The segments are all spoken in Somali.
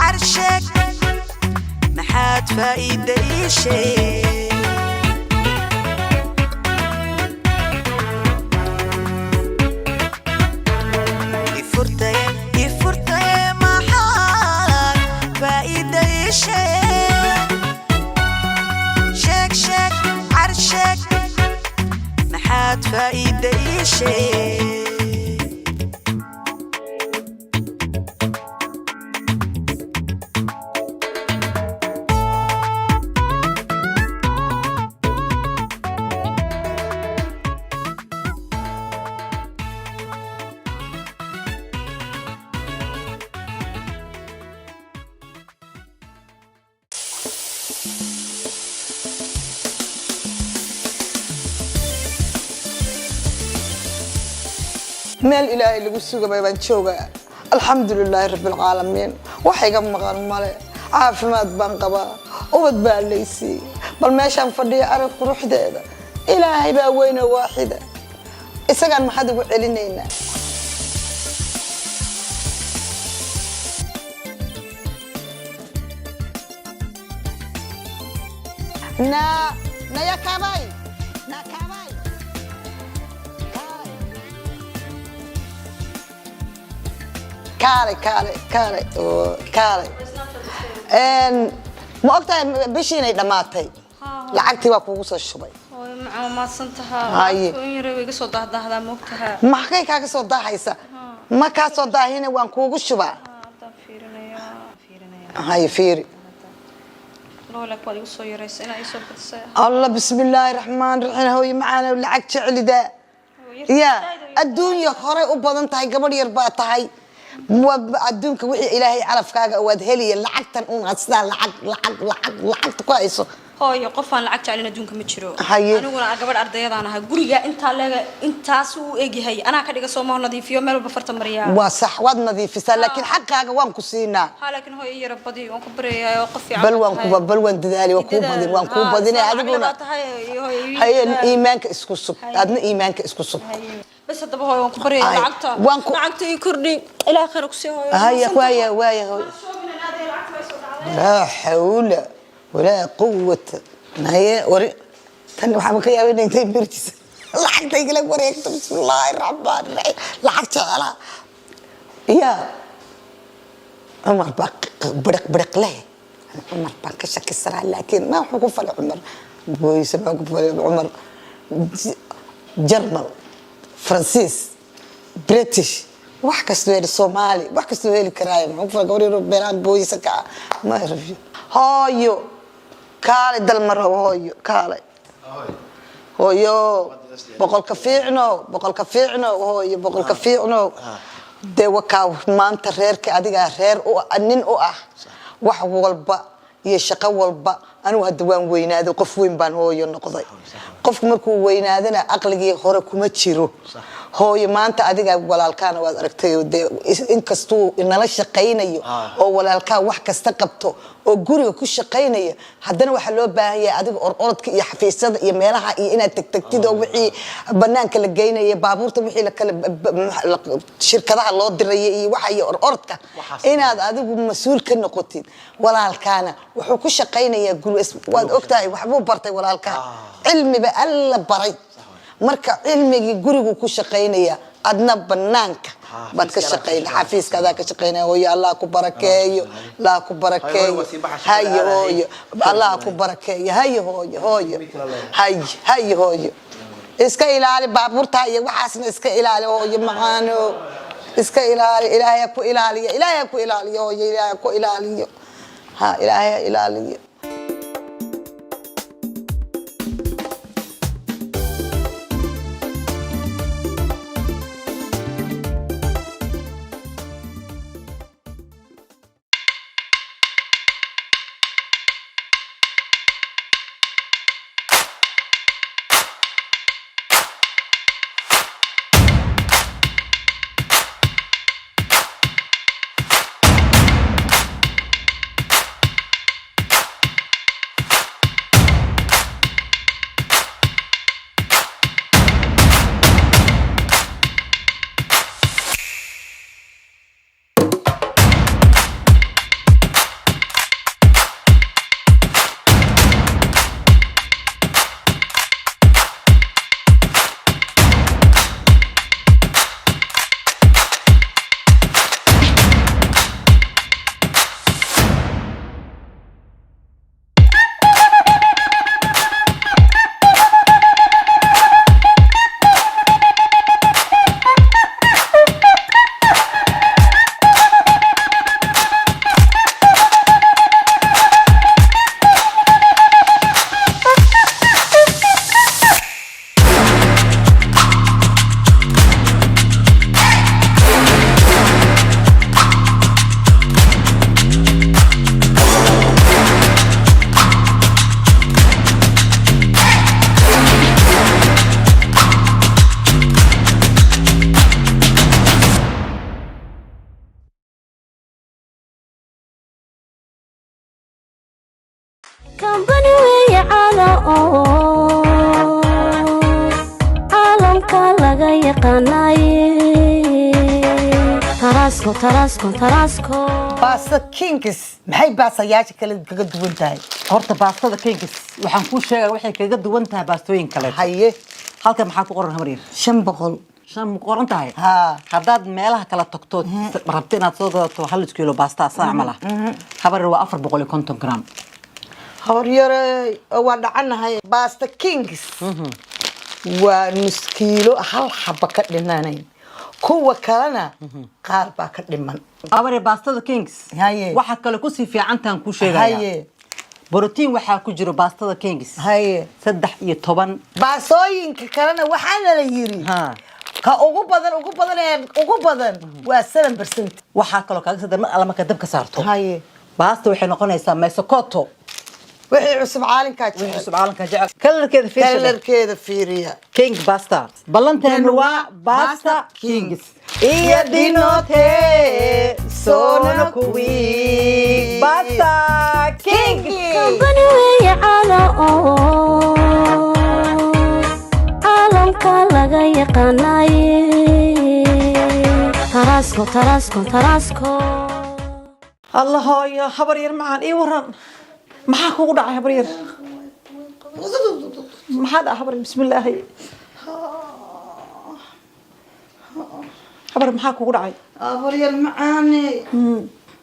عرشك محاد فايدة شيء يفرتي محاد فايدة شيء شك عرشك محاد فايدة شيء meel ilaahay lagu sugay baan joogaa alxamdulilaahi rabbil caalamiin waxa iga maqan male caafimaad baan qabaa ubad baa leysii bal meeshaan fadhiyo arag quruxdeeda ilaahay baa weyn oo waaxida isagaan maxad ugu celinaynaa na ya kabay na kabay كاري ما أكتر بشيني دماتي لعقتي وأكوس الشبي ما صنتها يروي قصة ده هذا مكتها ما حكي كقصة ده هيسا ما كقصة ده هنا وأنكوس الشبا هاي فيري لك ولي قصة يريس أنا يسوي الله بسم الله الرحمن الرحيم هو معنا لعقت على ده يا الدنيا خري وبدن تهي قبل يربع تهي وأدونك وحي إلهي عرف كاجا وادهلي لعقتن أصلا لعقت كويسه هاي قفان لعقت علينا دونك متشرو أنا ولا قبل أرضي أنا هقولي أنت سو إجي هاي أنا كده صومه نظيف يوم ماله بفرت مريا وصح واد نظيف لكن حقها وان كسينا لكن هاي يربضي وان كبري وقفي بل وان دالي وكوبدين وان كوبدين هذا هاي إيمانك اسكسب هذا إيمانك اسكسب بس هذا هو وان كبري لعقت يكردي إلى آخر كسي هاي وايا لا حول ولا قوة هي وري تاني وحنا كيا وين انتي برتس لحقت يقول وريك بسم الله الرحمن الرحيم لحقت على يا عمر برق له عمر بانك شك السرعة لكن ما حكوا فل عمر ويسمعوا فل عمر جرمل فرنسيس بريتش وحكى سويل الصومالي وحكى سويل الكرايم عفوا قولي ربنا بويسك ما يعرف هايو كالي دل مرة هايو هايو بقول كفيعنو هايو بقول كفيعنو ده وكاو ما أنت ريرك أديك رير أو أنين أو wax walba iyo shaqo walba anu hadawaan weynaado qof weyn baan hooyo noqday qofku markuu weynaadana aqligii hore kuma jiro hooyo maanta adiga walaalkaana waad aragtay in kastuu inala shaqeynayo oo walaalka wax kasta qabto oo guriga ku shaqeynaya hadana waxa loo baahan yahay adiga orodka iyo xafiisyada iyo meelaha iyo inaad tagtagtid oo wixii banaanka la geynaya baabuurta wixii la kala shirkadaha loo diray iyo waxa iyo orodka inaad adigu mas'uul ka noqotid walaalkaana wuxuu ku shaqeynayaa guriga waad ogtahay waxbuu bartay walaalka cilmiba alla baray marka cilmigi gurigu ku shaqeynaya adna banaanka bad ka shaqeyn xafiiskada ka shaqeynaya oo Allah ku barakeeyo la ku barakeeyo hayo hooyo Allah ku barakeeyo hayo hooyo hayo hooyo iska ilaali baabuurta iyo waxaasna iska ilaali hooyo maqaano iska ilaali ilaahay ku ilaaliyo hooyo ilaahay ku ilaaliyo ha ilaahay ilaaliyo كمبني ويعلى عالم كالغا يقناي تراسكو باستا كينكس maxay baasayaasha kale kaga duwan tahay horta baastada kingis waxaan ku sheegay waxay kaga duwan tahay baastooyin kale haye halka maxaa ku qoran habaryar 500 shan qoran tahay ha hadaad meelaha kala tagto rabto inaad soo gadato 1 kilo baasta saamal ah habaryar waa 450 gram habar yare waa dhacanahay basta kings waa nus kiilo hal xaba ka dhinaanay kuwa kalena qaar baa ka dhiman habaryar baastada kings haye waxa kale ku sii fiicantaan ku sheegaya haye بروتين waxaa ku jiro baastada kingis haye 13 baasooyinka kalena waxaana la yiri ka ugu badan waa 7% waxa kale kaaga sadama alama ka dabka saarto haye baasta waxay noqonaysaa meesokoto wixii cusub caalinka jecel kalarkeeda fiiriya king basta ballanteenu waa basta kingis iyo dinote soona kuwi basta king كمبني ويعلى عالم كالغا يقناي تراسكو الله يا habaryar macaan ii waran maxaa kugu dhacay habaryar maxaa habaryar bismillaah habaryar maxaa kugu dhacay habaryar macaane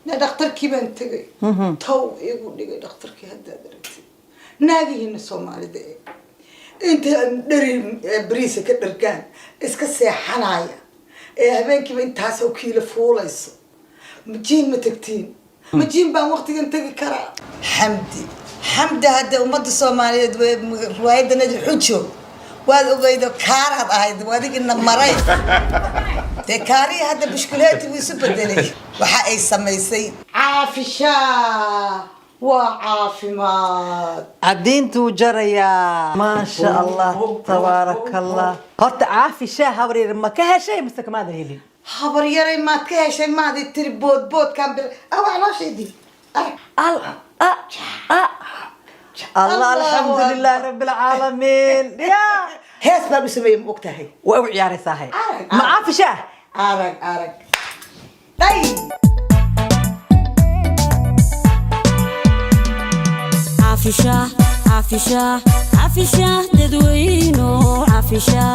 na dhakhtarkii baan tagay taw igu dhigay dhakhtarkii hadda daragtay naagihina Soomaalida inta dharin bariis ka dhargaan iska seexanaya habeenkii intaas oo kiilo fuulayso majiin ma tagtiin majiin baan waqtigan tagi karaa xamdi hadda ummadda Soomaaliyeed riwaayadanada xujo waad ogeydo kaarad ahayd wadigina maray de kaari hadda bishkuleeti wuu isu bedelay waxa ay samaysay caafisha waa caafimaad عدينتو جريا ما شاء الله تبارك الله horta caafisha habaryar ma ka heshay mise kama helin habaryaray ma ka heshay maadi tiri bood kan bil wax loo sheedi الله الحمد لله رب العالمين يا hees baa bismay moogtahay waa u ciyaaraysaa hay ma caafisha arag ay عافشة تدوينو عافشة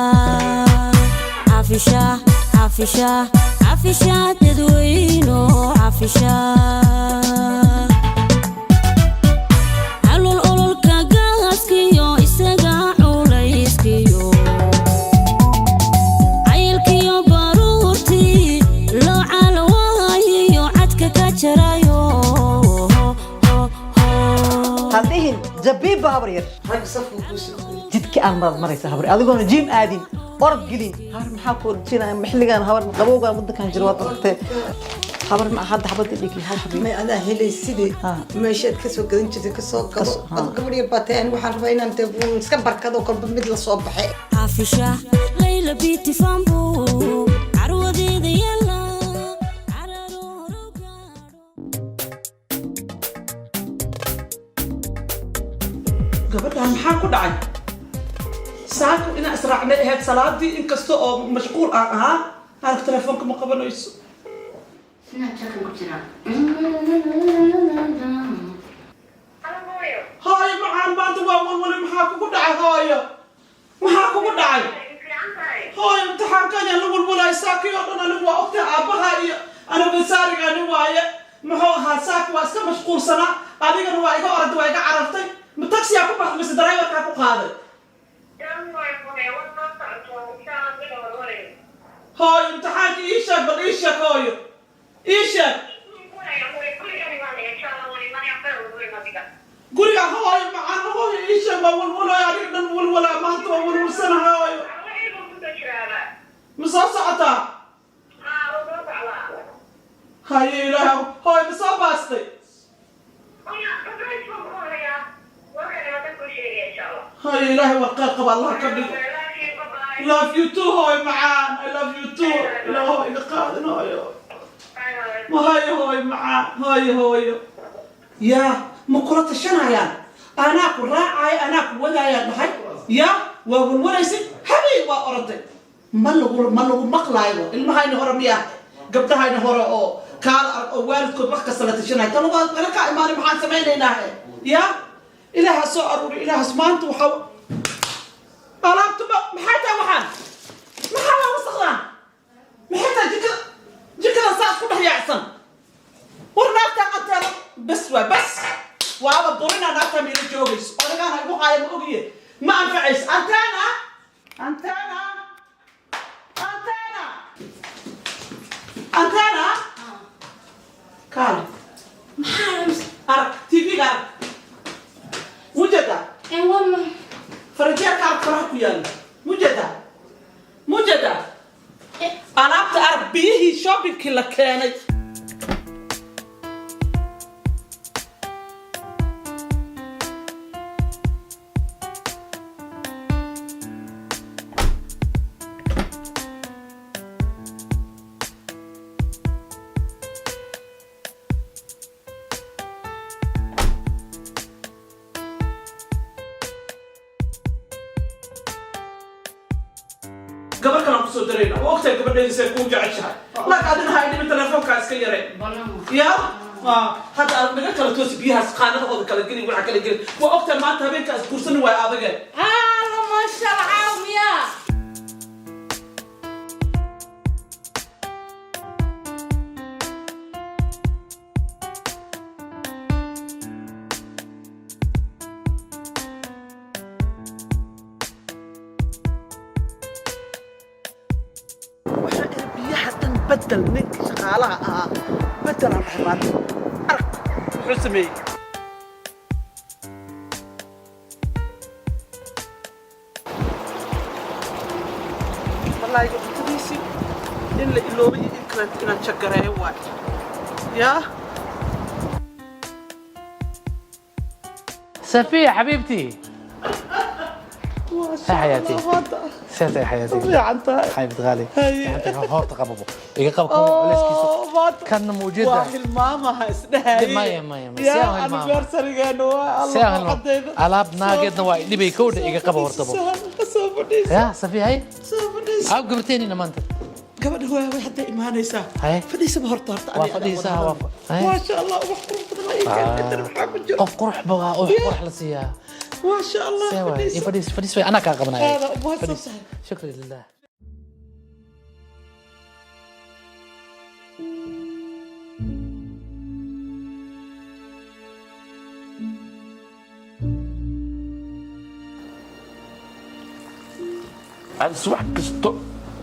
تدوينو عافشة علو الأولو كاقاسكيو إساقا عوليسكيو عيلكيو بارورتي لو عالوايو عدك كاتشرايو هذه جبيبة habaryar rag safku ku soo jidka aan maraysa habaryar adigoona jim aadin orod gelin har maxaa ku orjinaa maxligan habar qabowga muddakan jiro wad tagtay habar ma hadda habad dhigi hal habeen ma ana helay sidii meeshaad ka soo gadan jirtay ka soo gado gabadhiya bateen waxaan rabaa inaan iska barkado kolba mid la soo baxay عافشة ليلى بيتي فامبو عروضي يلا gabadhan maxaa ku dhacay saako ina israacnay ahayd salaadii inkasta oo mashquul aan ahaa halka telefoonka ma qabanayso hooyo macaan maanta waa walwali maxaa kugu dhacay hooyo maxaa kugu dhacay hooyo imtixaankan yaa la walwalaay saakii oo dhan anigu waa ogtahay aabbaha iyo aniversaariga ani waaye muxuu ahaa saaki waa iska mashquulsanaa adigana waa iga orada waa iga carartay ma taksiyaa ku baxday mise driverkaa ku qaaday hooyo imtixaanka ii sheeg bal ii sheeg hooyo ii sheeg guriga hooyo macaan hooyo ii sheeg waa walwalaay adiga dhan walwalaa maanta waa walwalsanaha hooyo ma soo socotaa haye ilaahay hooyo ma soo baastay هاي إلهي وقال قبل الله كبير love you too هاي معان I love you too إلهي إذا قادن هاي هاي معان هاي يا مقولة الشنايان أنا كراعي أنا كوجايا نحي يا ووليسي حبيبي وأرضي ما لو مقلايو المهاي نهرميا قبل هاي نهر أو كار والد كل وقت صلاة الشناي تلو أنا كإمام محمد سمعنا هنا يا إله سؤال إله سمانت وحو طلبت محيطة وحن محلا وصغنا محيطة جكرا ساعة كلها يعصن ورناكتا قتل بس وهذا الضرينا ناكتا من الجوغيس وانا كان هيقول هاي مؤغية ما أنفعيس أنتانا كالي محارمس أرك تيجي أرك وجدة والله فرجعك أرك فرحك يالي وجدة أنا أرك بيه شوبي كلا كانت قبل كلام قصو درينا وقتها قبل نيجي سيكون جعشها لا قاعدين هاي من تلفون كاس كيرين يا هذا نقول كلا توس بيها سقانة هذا كلا جري ولا كلا جري وقتها ما تبين كاس كورسن ويا أبغى ما شاء الله يا بدل منك شغالها بدل عن حماد حسمي والله يقوليسي إلا إلوبي إكرت إنا تشكرها واحد يا صفية حبيبتي يا حياتي سيت يا حياتي حبيبتي غالي انت هورت قببو ايغا قبكم ليسكيسو كان موجوده واحد ماما اسدهاي مايا سياها الماما سياها الاب ناقدنا واي دبي كود ايغا قبو هورتبو يا صفية هاي او قبرتيني لما انت قبل هو حتى إيمانيسا فديس بهرطات وفديسها ما شاء الله قف قرح بقى قرح لسيا ما شاء الله فديس انا كقبنا هذا شكرا لله هذا صباح كستو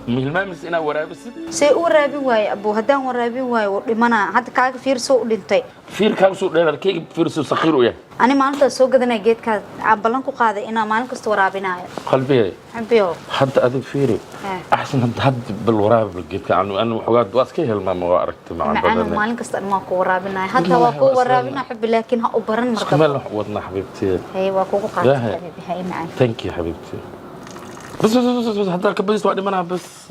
مهلمامس إنا ورابسد سي ورابي واي أبو هدان ورابي واي ورمانا حتى كاك فيرسو دنتي فير كاغسو دير كيك فيرسو صخير ويا أنا مالنتا سو غدنا جيد كا عبلانكو قاده إنا مالن كستو ورابينايو قلبي حبيو حتى أدي فيري أحسن هاد بالوراب بالجيت كأنه أنا وحوات واسكيه الماما وأركت مع بدنا أنا مالن كست أنا ماكو ورابيناي حتى واكو ورابينا حبي لكن ها أبرن مرتبط كمال حواتنا حبيبتي هي واكو قاده حبيبي هاي معي ثانك يو حبيبتي بس حتى كبدت وعدي منها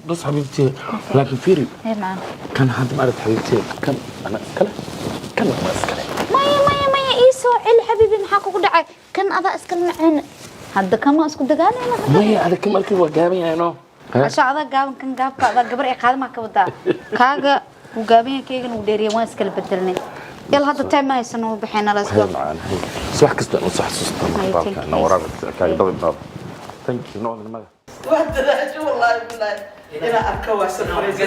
بس حبيبتي لكن فيري هي معنا كان حد ما عرفت حبيبتي كم أنا كلا ما أسكله مايا إيسو عيل حبيبي محاكو كدعي كان أذا أسكل معنا هذا كم أسكو دقاني مايا هذا كم ألكي وقامي يعني عشان هذا قام كان قاب هذا قبر إقامة ما كودا كاجا وقامي كيجن وديري ما أسكل بدلني يلا هذا تايم ما يسنو بحين على هاي معنا هاي صح كستو صح سستم أنا وراك كاي ضوي بنار ثانك يو نوع من المدى وهذا والله بالله إلى أركوا سنفريز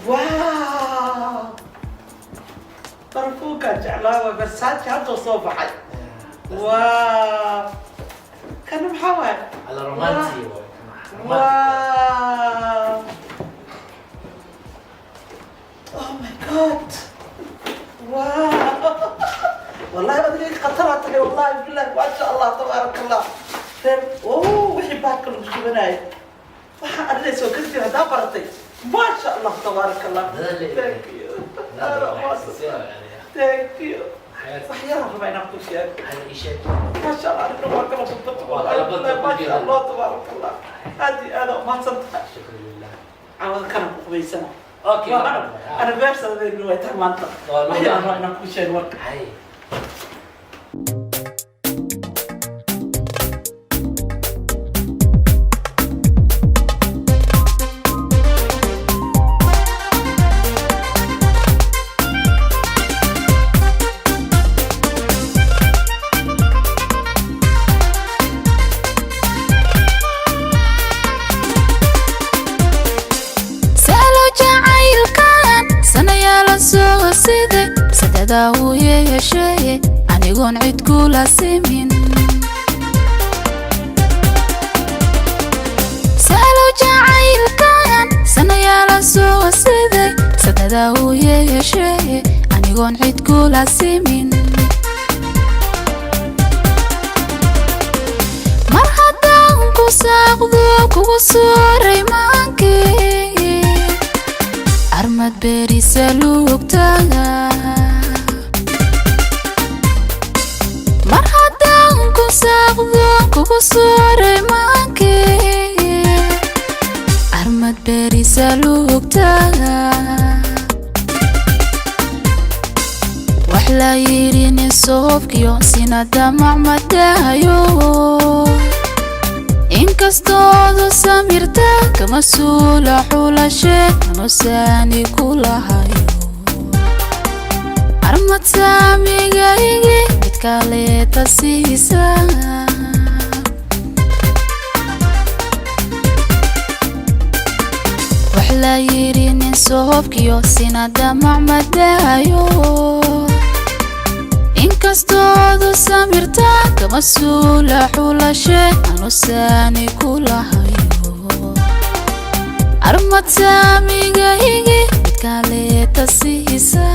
واو طرفوك جعلها بس هاد صوبحي واو كان محاول على رومانسي واو اوه ماي جاد واو والله أدري خطرت لي والله بالله ما شاء الله تبارك الله فهم اوه وحي باكل وشو بناي وحا أدري سو كنتي هدا برتي ما شاء الله تبارك الله ثانك يو ثانك يو وحيا ربنا ناخذ شيء ما شاء الله أنا ما كنا صدقت والله ما شاء الله تبارك الله هذه أنا ما صدقت شكرا لله عوض كان قبيسنا اوكي انا بيرسل ذي النويت المنطقه وحيا ربنا ناخذ شيء وقت soo siday sadada uu yeeshay anigoon cid kula simin salo jacaylkan sanayaala soo siday sadada uu yeeshay anigoon cid kula simin mar haddaan ku saaqdo kugu sooray maankee armad beerisa lugtaga mar haddaan ku saaqdo kugu sooray maankee armad beerisa lugtaga wax la yidhi nin soofkiyo sinada macmadayo inkastoodu samirta kama suula xulashe anusaani kulahayo armad saamigaygi mid kaleeta siisa wax la yidhi nin soofkiyo sinada macmadayo inkastoodu samirta kama suula xulashe anusaani kulahayo armad saamigaygi mid kaleeta siisa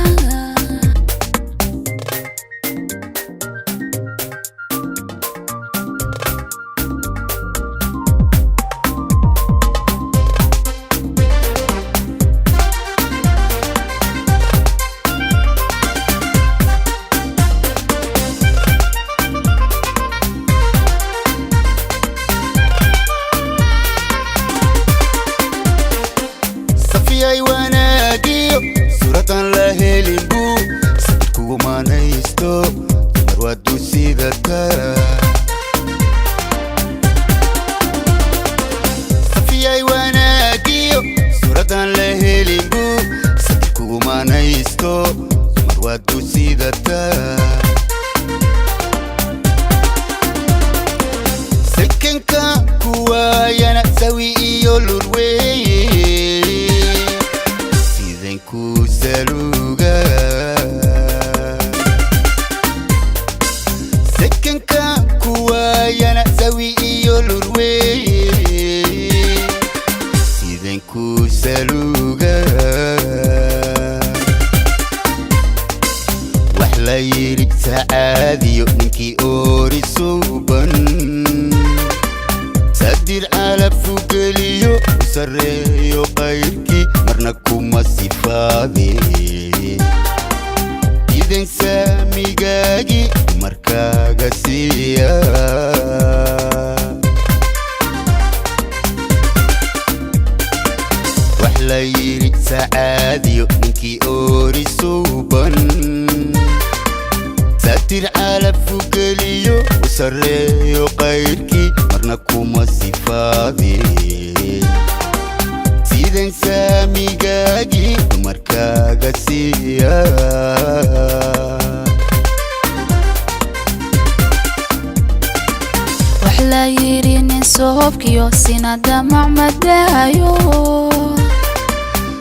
soofkiyo sinada macmadayo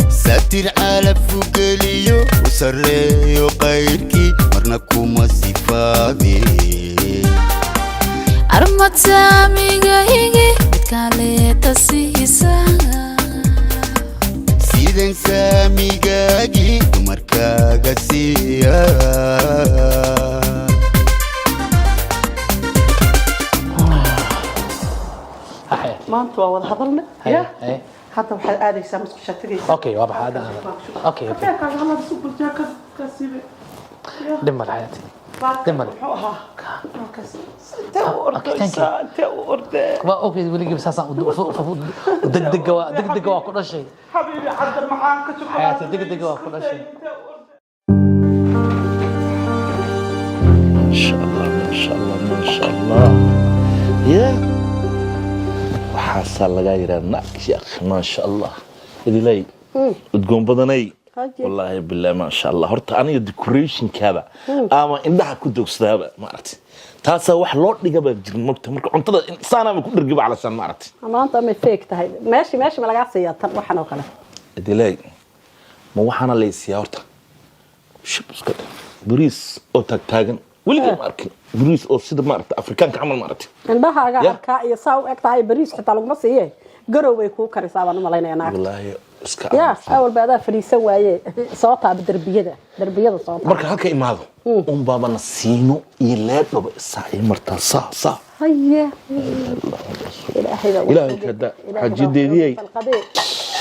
satir ala fugeliyo usareeyo qayrki marna kuma sifaade armad saamigaygi mid kaleeta siisa sidan saamigaygi markaaga siiya maanta waa wada hadalna ya hadda waxaad aadaysaa musqusha tagaysaa okay waa baxaada okay okay kaga hadal super jacket kasibe دمر حياتي دمر اوكي ولي جيب اساسا دق waa ku dhashay حبيبي عبد المحان كشكرا حياتي دق waa ku dhashay ما شاء الله ما شاء الله ما شاء الله يا وحاسه laga yiraahdaa sheekh ما شاء الله idilay udgoon badanay والله بالله ما شاء الله horta aniga decoration kaaba ama indhaha ku dogsaaba ma aragtay taasa wax loo dhigaba jirin marka cuntada insaan ama ku dhirgiba calasan ma aragtay maanta ma fake tahay meeshi ma laga siiyaa tan waxan oo kale idilay ma waxana leeysiyaa horta shibska bariis oo taagan weliga ma arkin bariis oo sida ma aragtay afrikaanka camal ma aragtay indhahaaga arkaa iyo saa u egtahay bariis xitaa laguma siiye garow way kuu karisaa baan u malaynayaa wallaahi iska awal baada fariisan waaye soo taab darbiyada soo taab marka halka imaado baaba nasiino iyo leedaba saay martaa saa haye ilaahay kada xajideediyay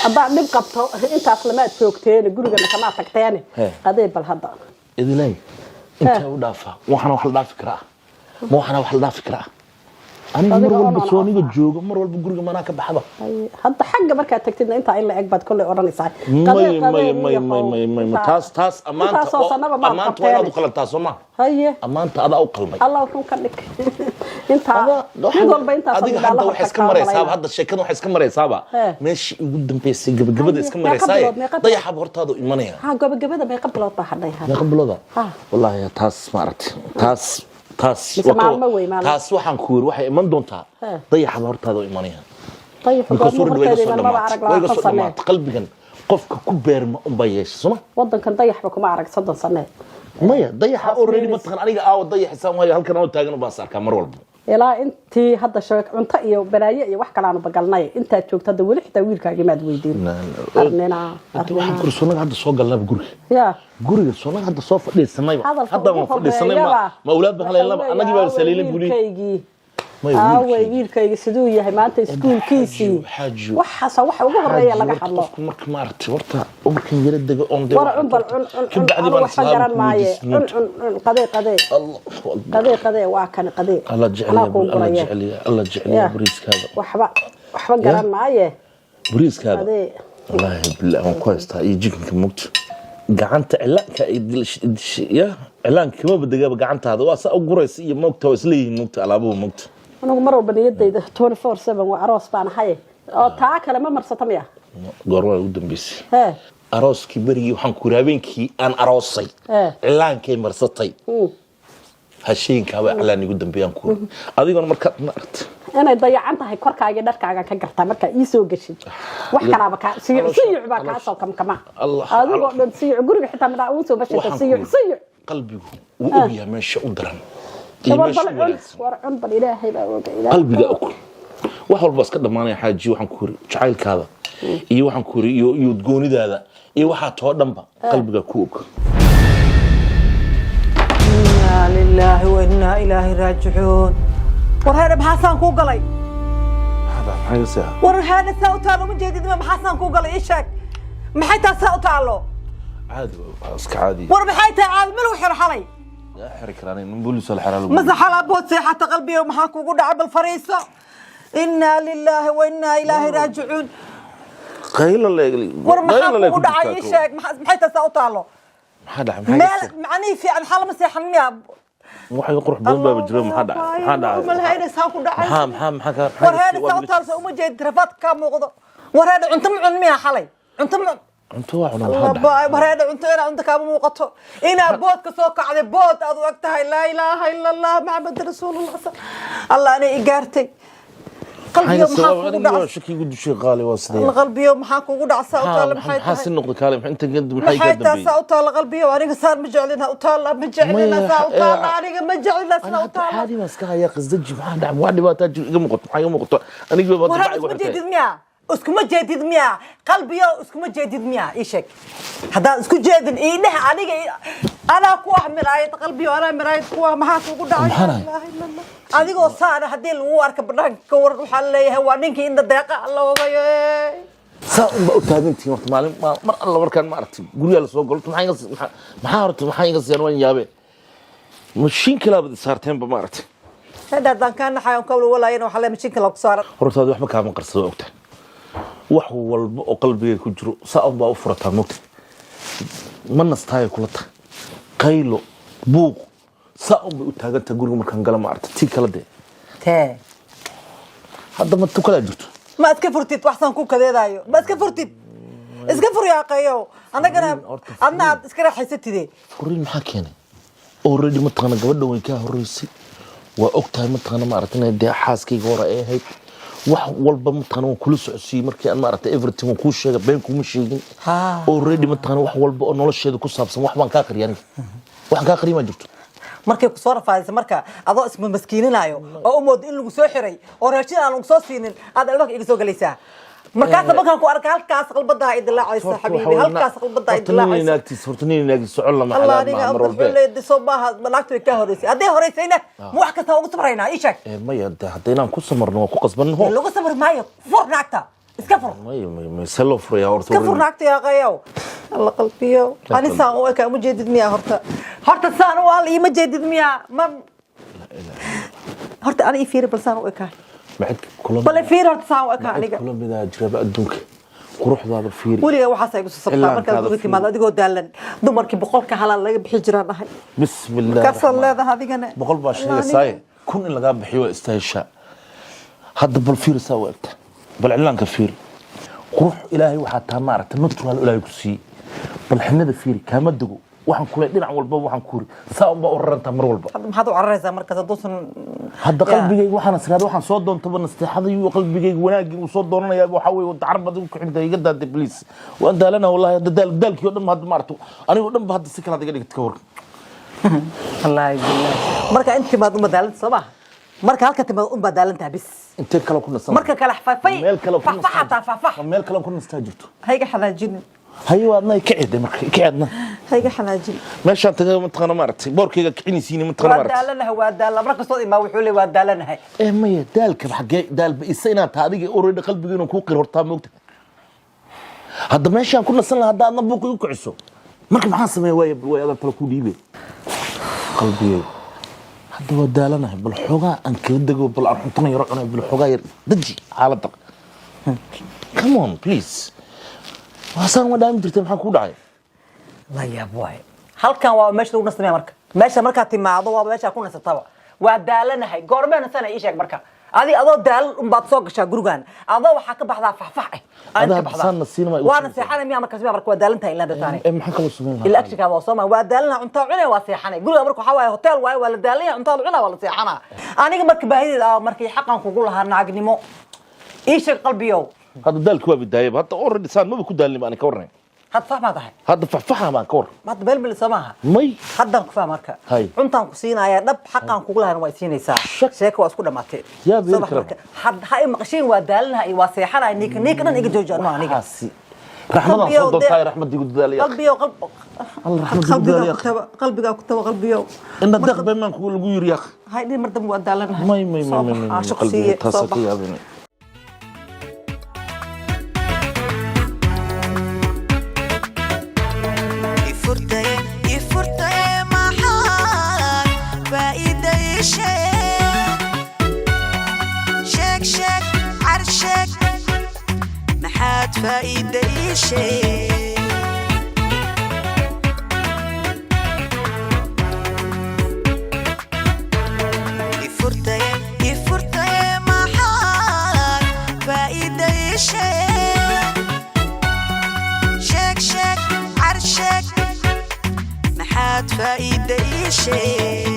abba dib qabto intaas lama joogteen guriga kama tagteen qaday bal hadda idilay inta u dhaafa waxana wax la dhaafi karaa aniga mar walba sooniga jooga mar walba guriga manaa ka baxda hadda xagga marka tagtidna inta in la eg bad kulay oranaysaa may taas amaanta waa u qalanta Soomaa haye amaanta ada u qalmay Allah wuxuu ka dhig inta mid walba inta adiga hadda wax iska maraysaa hadda sheekada wax iska maraysaaba meeshii ugu dambeysay gabagabada iska maraysaa dayaxab hortaadu imanaya gabagabada bay qablood baa hadhay qablood wallahi taas ma aragtay taas waxaan ku yiri waxay iman doontaa dayaxda hortaada imanaya qalbigan qofka ku beerma unba yeesho wadankan dayaxba kuma arag 30 sano maya dayaxa already ma taqaan aniga aaw dayaxsan waayo halkan oo taagan baa sarka mar walba ilaa intii hadda shabak cunto iyo balaayo iyo wax kale aan bagalnay inta joogtada wali xitaa wiilkaaga maad weydiin arnina waxaan kursunaga hadda soo galnaa guriga sunaga hadda soo fadhiisanay hadda ma fadhiisanay ma awlaad baa leelaba anagi baa saliilin guli wiilkayga sidoo yahay maanta iskuulkiisii waxa ugu horeeya laga hadlo marka ma aragtay horta markan yara daga on war bal kabacdi baan salaam maaye qadee waa kan qadee Allah jeceliya bariiskaaga waxba garan maaye bariiskaaga wallahi billaah aan ku haystaa iyo jikinka mugto gacanta cilaanka ay dilshiya cilaanka ma badagaba gacantaada waa saa u guraysa iyo mugto isleeyihiin mugto alaabuhu mugto anigu mar walba niyadayda 24/7 waa aroos baan ahay oo taa kale ma marsata miya goorma ugu dambeysay arooskii barigii waxaan ku raabeenkii aan aroosay cilaankay marsatay hashiinka waa cilaan ugu dambeeyaan ku adigoo marka ma aragtay inay dayacan tahay korkaaga dharkaaga ka gartaa marka ii soo gashay wax kalaaba ka siiyo baa ka soo kama adigoo dhan siiyo guriga xitaa ma uu soo bashay siiyo qalbigu uu ogyahay meesha u daran warcun bal ilaahay baa oga qalbiga wax walba iska dhamaanay xaaji waxaan ku hori jacaylkaada iyo waxaan ku hori iyo goonidaada iyo waxa too dhanba qalbiga ku og inna lillahi wa inna ilaahi raaji'uun warheed maxaan ku galay warheed sawtaalo ma jeedid ma maxaan ku galay ishaag maxay taa sawtaalo caadi waa iska caadi war maxay taa caadi ma loo xir xalay حركراني من بوليس الحرالو مسح على بوت حتى قلبي ومحاك وقول بالفريسة إنا لله وإنا إليه راجعون قيل الله يقلي ورمحاك وقول عايشك محيط سأوطاله محدا معني في عن حالة مسيح مياب واحد يقرح بضبة بجرم محدا هاي ساكو دعي محا ورهاد سأوطاله سأوما جيد رفات كام وغضو ورهاد عنتم عن مياه حالي عنتم انت واحد محدا ورهاد عنتم كام موقته إنا بوت كسوك على بوت أدو وقتها لا إله إلا الله محمد رسول الله الله أنا إيجارتي قلبي محاكو شكي قد شيء غالي واسدين قلبي محاكو قد عسى أطال محيط حاسس النقطة كالم انت قد محيط عسى أطال قلبي وأنا صار مجعلنا أطال مجعلنا أطال أنا مجعلنا أطال هذه مسكها يا قصدج محدا وعدي ما تاجي مقط محاي مقط أنا قبل ما تجدد مياه اسكو ما جديد مياه قلبي اسكو ما جديد مياه ايشك هذا اسكو جديد ايه انا كوه مرايه قلبي وانا مرايه كوه ما هاكو دعي لا اله الا الله adigoo saar hadii lagu arka banaanka ka war waxa leeyahay waa ninkii inda deeqa alla wabayo saa u taagantii waqti maalin mar alla warkaan ma aragtay guriga la soo galto maxaa horta maxaa iga seen waan yaabe mashiin kala bad saarteen ba ma aragtay hada dan kan xayaan ka walaayeen waxa la mashiin kala ku saaran horta waxba ka ma qarsado ogta wax walba oo qalbiga ku jiro saa baa u furataa mugta ma nastaay kula ta qaylo buuq saa u taaganta guriga markaan gala ma aragtay tii kala de hadda ma tu kala jirto ما أتكفرتيت وحسن كوكا دايو ما أتكفرتيت إسكفر يا قيو أنا إسكرا حسيتي دي فرين محاكيني already متقنا قبل وين كان هرسي وأكتر متقنا ما عرفنا دي حاسكي غورة إيه هيك wax walba mataqaan waan kula socodsiiyey markii aan maaragtay everything waan kuu sheegay been kuma sheegin already mataqaan wax walba oo nolosheeda ku saabsan wax baan kaa qariyay aniga waxaan kaa qariyay ma jirto markay ku soo rafaadaysa marka adoo isma maskiininayo oo u moodo in lagu soo xiray oo raashin aan lagu soo siinin aad albaabka iga soo galaysaa markaas markaan ku arkay halkaas qalbada ay dilaacaysa xabiibi halkaas qalbada ay dilaacaysa hortaniina naagti socon lama xalaal mar walba leeyahay soo baaha naagtu ka horeysay hadii horeysayna ma wax kasta ugu sabrayna ii sheeg ma yada hadayna ku samarno ku qasban ho lagu samar maayo fur naagta iska fur ma salo furaya horta iska fur naagta yaa qayow alla qalbiyo ani saan oo ka mujeedid miya horta saan oo alla ima jeedid miya ma horta ani fiir balsaan oo ka bal fiir horta saan oo ka aniga kula mida jiraba adduunka quruxdaada fiir waliga waxa ay ku sabtaa marka aad ugu timaado adigoo daalan dumarkii boqolka halal laga bixi jiraan ahay bismillaah ka salleedahay adigana boqol baa sheegaysaa kun in laga bixiyo istaasha hadda bal fiir saa waqta bal cilaanka fiir qurux ilaahay waxa taa maaragtay natural ilaahay ku sii bal xinada fiir kama dago waxaan kula dhinac walba waxaan ku saa uma oraranta mar walba maxaad u cararaysaa markaas aduusan hadda qalbigayga waxaan asraad waxaan soo doontaba nasteexada iyo qalbigayga wanaagii uu soo doonanayaa waxa weeye dacar badan ku xigta iga daad please waan daalana wallahi hadda daalkii oo dhan hadda maarto anigu dhan ba hadda si kala adiga dhigta ka war wallahi billahi marka inta maad uma daalanta sabah marka halka timaad uma daalanta bis inta kala ku nasan marka kala xafafay meel kala ku nasan meel kala ku nastaa jirto hayga xalaajin hayo waadna ka cid marka ka cidna hayga xalaajin meeshaan tagaa mataqana maartay boorkayga kicinisiin mataqana maartay daalanaha waa daal marka soo ima wuxuu leeyahay waa daalanahay maya daalka xagee daal ba isayna taadiga already qalbigeena ku qir horta moogta hadda meeshaan ku nasan lahaa hadda buuq igu kiciso marka maxaan sameeyay way adag kala ku dhiibay qalbigay hadda waa daalanahay bal xogaa aan kala dago bal aan xuntana yaro cunay bal xogaa yar daji xaaladda come on please waasaan wadaam jirtay maxaa ku dhacay la yaab waay halkan waa meesha lagu nasanaya marka meesha marka timaado waa meesha ku nasataba waa daalanahay goormeena sana ii sheeg marka adi adoo daal baad soo gashaa gurigan adoo waxa ka baxdaa faxfax ada baxsan nasiina waana seexana miya markaas waa daalantahay ilaa dadane maxaa kala sumeeyay ila akshiga waa soo waa daalana cunto cunay waa seexanay guriga marka waxa waaye hotel waaye waa la daalaya cunto cunaa waa la seexana aniga marka baahida markii xaqan kugu lahaa naagnimo ii sheeg qalbiyow هذا دالك waa bidaayay hadda already saan ma ku daalnimo aan ka warnay had fahmaadahay hadda faxfaxa baan ka war mad belbel samaha may haddan ku fahmarka cuntaan ku siinaya dhab xaqan kugu lahayn way siinaysaa sheeko waa isku dhamaatay yaa beer kale had hay maqashin waa daalnaha iyo waa seexanay ninkana iga joojano aniga raxmadan soo doontaa raxmadii guud daalay qalbiyo Allah raxmadii daalay qalbiga ku tawa qalbiyo inna daqba man ku lagu yiri yaa hay dhir mardan waa daalanahay may qalbiga taasaka yaabin فايدة شيء يفرطي محال فايدة شيء شك عرشك محات فايدة شيء